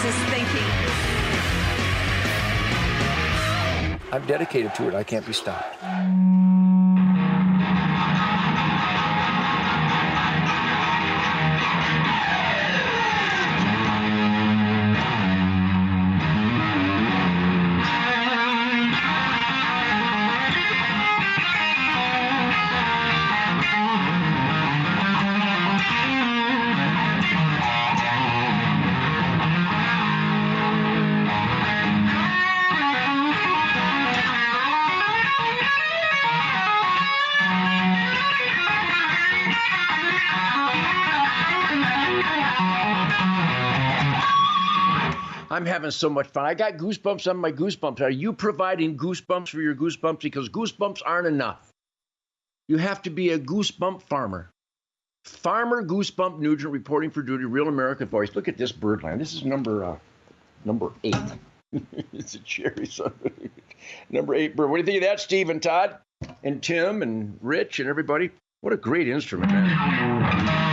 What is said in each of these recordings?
is thinking. I'm dedicated to it. I can't be stopped. I'm having so much fun. I got goosebumps on my goosebumps. Are you providing goosebumps for your goosebumps? Because goosebumps aren't enough. You have to be a goosebump farmer. Farmer Goosebump Nugent reporting for duty, Real American Voice. Look at this birdland. This is number 8. It's a cherry son. Number 8 bird. What do you think of that, Steve and Todd and Tim and Rich and everybody? What a great instrument, man.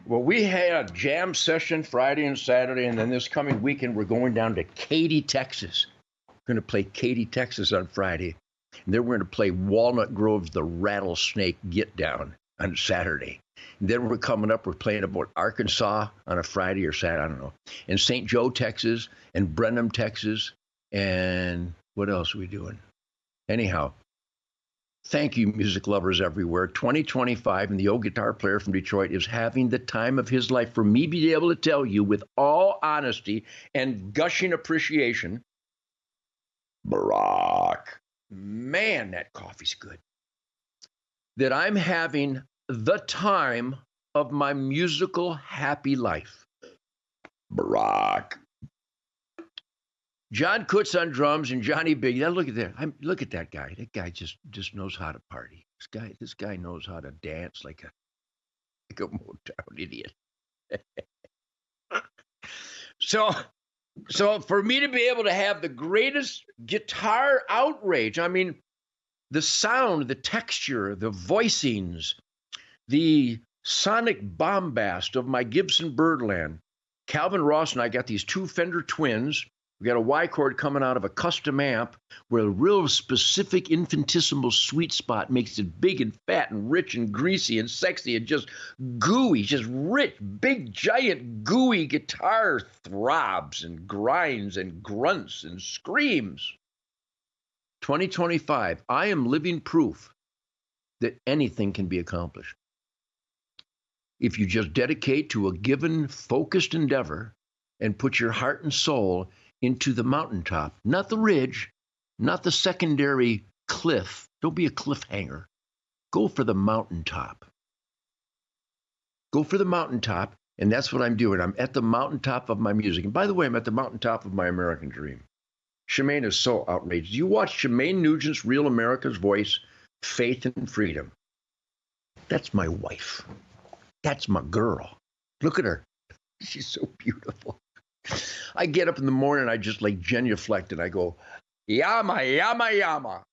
Well, we had a jam session Friday and Saturday, and then this coming weekend, we're going down to Katy, Texas. We're going to play Katy, Texas on Friday. And then we're going to play Walnut Grove's The Rattlesnake Get Down on Saturday. And then we're coming up, we're playing about Arkansas on a Friday or Saturday, I don't know. And St. Joe, Texas, and Brenham, Texas. And what else are we doing? Anyhow. Thank you, music lovers everywhere. 2025, and the old guitar player from Detroit is having the time of his life. For me to be able to tell you with all honesty and gushing appreciation, Barack, man, that coffee's good, that I'm having the time of my musical happy life. Barack. John Kutz on drums and Johnny Big. Now look at that. Look at that guy. That guy just knows how to party. This guy knows how to dance like a Motown idiot. So for me to be able to have the greatest guitar outrage, I mean, the sound, the texture, the voicings, the sonic bombast of my Gibson Birdland. Calvin Ross and I got these 2 Fender Twins. We got a Y-chord coming out of a custom amp where a real specific infinitesimal sweet spot makes it big and fat and rich and greasy and sexy and just gooey, just rich, big, giant, gooey guitar throbs and grinds and grunts and screams. 2025, I am living proof that anything can be accomplished. If you just dedicate to a given focused endeavor and put your heart and soul into the mountaintop, not the ridge, not the secondary cliff. Don't be a cliffhanger. Go for the mountaintop. Go for the mountaintop, and that's what I'm doing. I'm at the mountaintop of my music. And by the way, I'm at the mountaintop of my American dream. Shemaine is so outraged. You watch Shemaine Nugent's Real America's Voice, Faith and Freedom. That's my wife. That's my girl. Look at her. She's so beautiful. I get up in the morning, I just like genuflect, and I go, yama, yama, yama.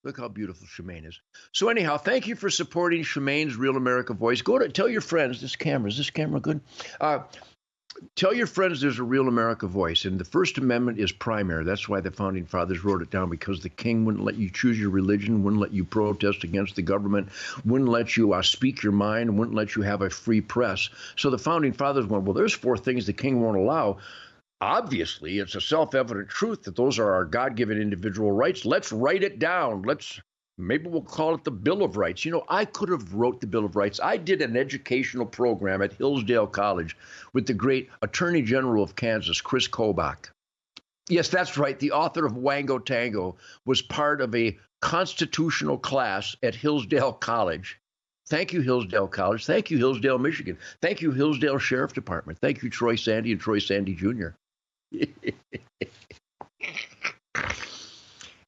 Look how beautiful Shemaine is. So anyhow, thank you for supporting Shemaine's Real America Voice. Tell your friends, is this camera good? Tell your friends there's a Real America Voice, and the First Amendment is primary. That's why the Founding Fathers wrote it down, because the king wouldn't let you choose your religion, wouldn't let you protest against the government, wouldn't let you speak your mind, wouldn't let you have a free press. So the Founding Fathers went, well, there's 4 things the king won't allow. Obviously, it's a self-evident truth that those are our God-given individual rights. Let's write it down. Maybe we'll call it the Bill of Rights. You know, I could have wrote the Bill of Rights. I did an educational program at Hillsdale College with the great Attorney General of Kansas, Chris Kobach. Yes, that's right. The author of Wango Tango was part of a constitutional class at Hillsdale College. Thank you, Hillsdale College. Thank you, Hillsdale, Michigan. Thank you, Hillsdale Sheriff Department. Thank you, Troy Sandy and Troy Sandy Jr.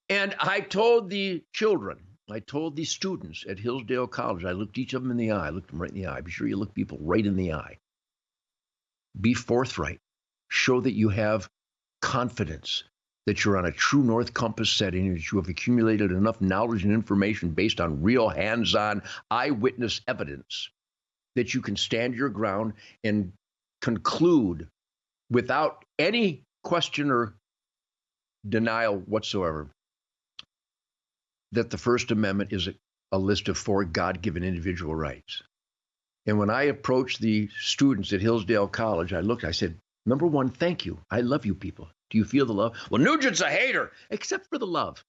And I told the children, I told the students at Hillsdale College, I looked each of them in the eye, I looked them right in the eye. Be sure you look people right in the eye. Be forthright. Show that you have confidence. that you're on a true north compass setting, and that you have accumulated enough knowledge and information based on real hands-on eyewitness evidence that you can stand your ground and conclude without any question or denial whatsoever that the First Amendment is a list of 4 God-given individual rights. And when I approached the students at Hillsdale College, I said, number one, thank you. I love you people. Do you feel the love? Well, Nugent's a hater, except for the love.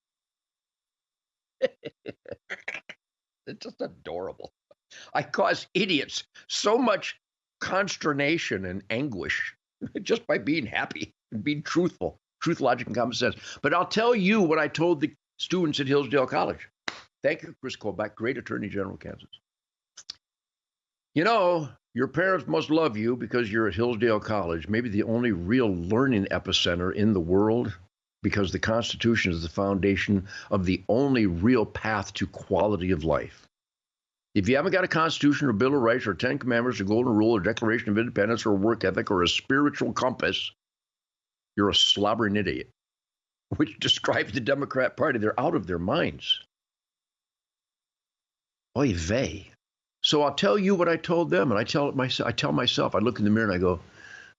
It's just adorable. I cause idiots so much consternation and anguish just by being happy and being truthful, truth, logic, and common sense. But I'll tell you what I told the students at Hillsdale College. Thank you, Chris Colback, great Attorney General of Kansas. You know, your parents must love you because you're at Hillsdale College, maybe the only real learning epicenter in the world, because the Constitution is the foundation of the only real path to quality of life. If you haven't got a Constitution or Bill of Rights or 10 Commandments or Golden Rule or Declaration of Independence or work ethic or a spiritual compass, you're a slobbering idiot, which describes the Democrat Party. They're out of their minds. Oy vey. So I'll tell you what I told them, and I tell myself, I look in the mirror and I go,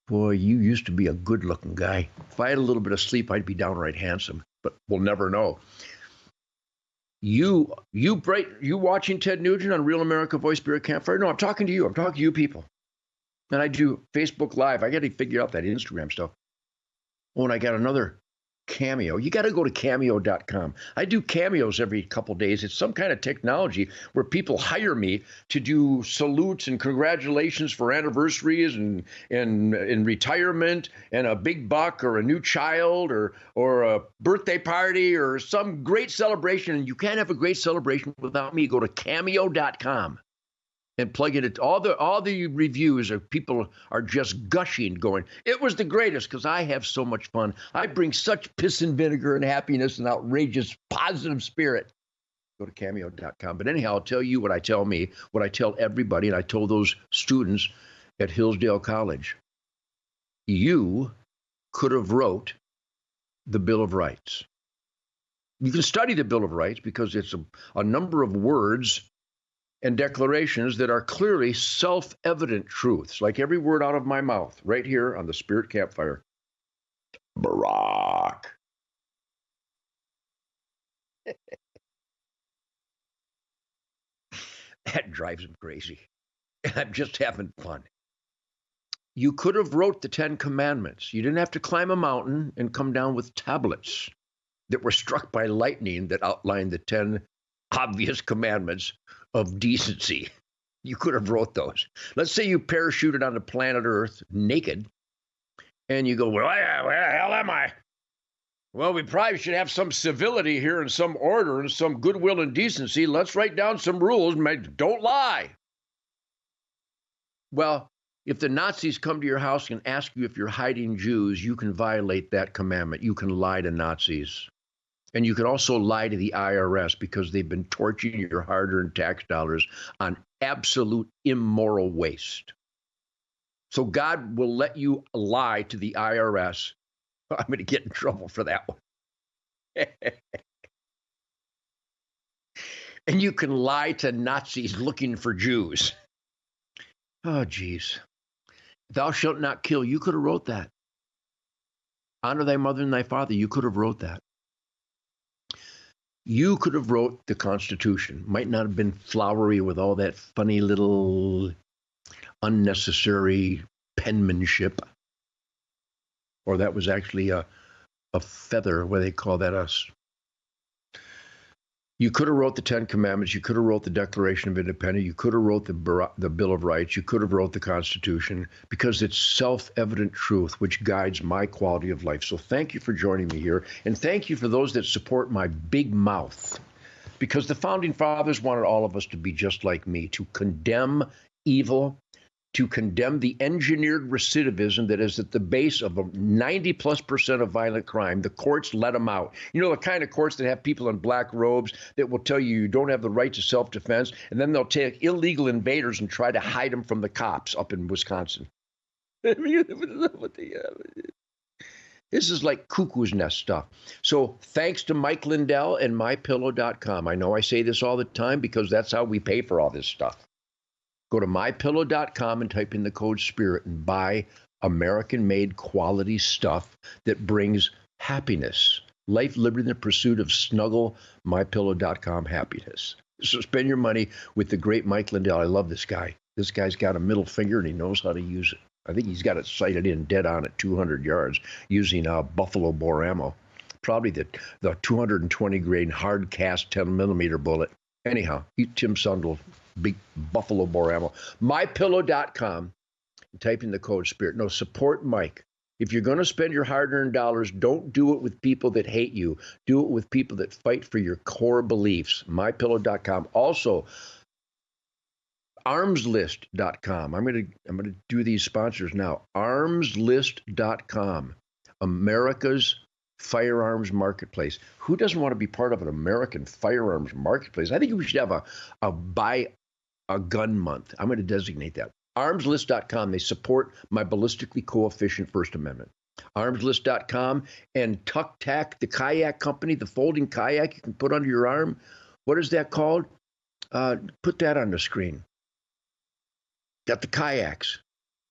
boy, you used to be a good-looking guy. If I had a little bit of sleep, I'd be downright handsome, but we'll never know. You watching Ted Nugent on Real America Voice Spirit Campfire? No, I'm talking to you. I'm talking to you people. And I do Facebook Live. I got to figure out that Instagram stuff. Oh, and I got another Cameo. You got to go to Cameo.com. I do cameos every couple days. It's some kind of technology where people hire me to do salutes and congratulations for anniversaries and retirement and a big buck or a new child or a birthday party or some great celebration. And you can't have a great celebration without me. Go to Cameo.com. And plug in it. All the reviews of people are just gushing, going, it was the greatest because I have so much fun. I bring such piss and vinegar and happiness and outrageous positive spirit. Go to Cameo.com. But anyhow, I'll tell you what I tell me, what I tell everybody, and I told those students at Hillsdale College. You could have wrote the Bill of Rights. You can study the Bill of Rights because it's a number of words and declarations that are clearly self-evident truths, like every word out of my mouth, right here on the Spirit Campfire. Barack. That drives him crazy. I'm just having fun. You could have wrote the 10 Commandments. You didn't have to climb a mountain and come down with tablets that were struck by lightning that outlined the 10 obvious commandments of decency. You could have wrote those. Let's say you parachuted onto planet Earth naked, and you go, well, where the hell am I? Well, we probably should have some civility here and some order and some goodwill and decency. Let's write down some rules. Don't lie. Well, if the Nazis come to your house and ask you if you're hiding Jews, you can violate that commandment. You can lie to Nazis. And you can also lie to the IRS because they've been torching your hard-earned tax dollars on absolute immoral waste. So God will let you lie to the IRS. I'm going to get in trouble for that one. And you can lie to Nazis looking for Jews. Oh, geez. Thou shalt not kill. You could have wrote that. Honor thy mother and thy father. You could have wrote that. You could have wrote the Constitution. Might not have been flowery with all that funny little unnecessary penmanship. Or that was actually a feather, what do they call that? You could have wrote the 10 Commandments. You could have wrote the Declaration of Independence. You could have wrote the Bill of Rights. You could have wrote the Constitution because it's self-evident truth which guides my quality of life. So thank you for joining me here. And thank you for those that support my big mouth, because the Founding Fathers wanted all of us to be just like me, to condemn evil, to condemn the engineered recidivism that is at the base of 90+% of violent crime. The courts let them out. You know, the kind of courts that have people in black robes that will tell you you don't have the right to self-defense, and then they'll take illegal invaders and try to hide them from the cops up in Wisconsin. This is like cuckoo's nest stuff. So thanks to Mike Lindell and MyPillow.com. I know I say this all the time because that's how we pay for all this stuff. Go to MyPillow.com and type in the code SPIRIT and buy American-made quality stuff that brings happiness. Life, liberty, and the pursuit of snuggle, MyPillow.com happiness. So spend your money with the great Mike Lindell. I love this guy. This guy's got a middle finger and he knows how to use it. I think he's got it sighted in dead on at 200 yards using buffalo bore ammo. Probably the 220 grain hard cast 10 millimeter bullet. Anyhow, Tim Sundel, big buffalo bore ammo. MyPillow.com. Type in the code SPIRIT. No, support Mike. If you're going to spend your hard-earned dollars, don't do it with people that hate you. Do it with people that fight for your core beliefs. MyPillow.com. Also, armslist.com. I'm going to do these sponsors now. Armslist.com. America's firearms marketplace. Who doesn't want to be part of an American firearms marketplace? I think we should have a buy a gun month. I'm going to designate that. Armslist.com. They support my ballistically coefficient First Amendment. Armslist.com and Tucktec, the kayak company, the folding kayak you can put under your arm. What is that called? Put that on the screen. Got the kayaks.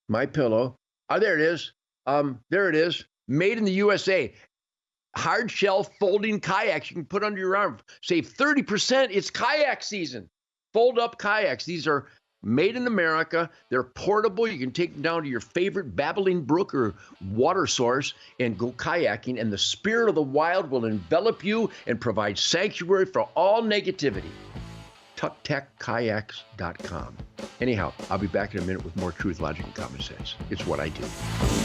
My pillow. Oh, there it is. There it is. Made in the USA. Hard shell folding kayaks you can put under your arm. Save 30%. It's kayak season. Fold up kayaks. These are made in America. They're portable. You can take them down to your favorite babbling brook or water source and go kayaking. And the spirit of the wild will envelop you and provide sanctuary for all negativity. TucktecKayaks.com. Anyhow, I'll be back in a minute with more truth, logic, and common sense. It's what I do.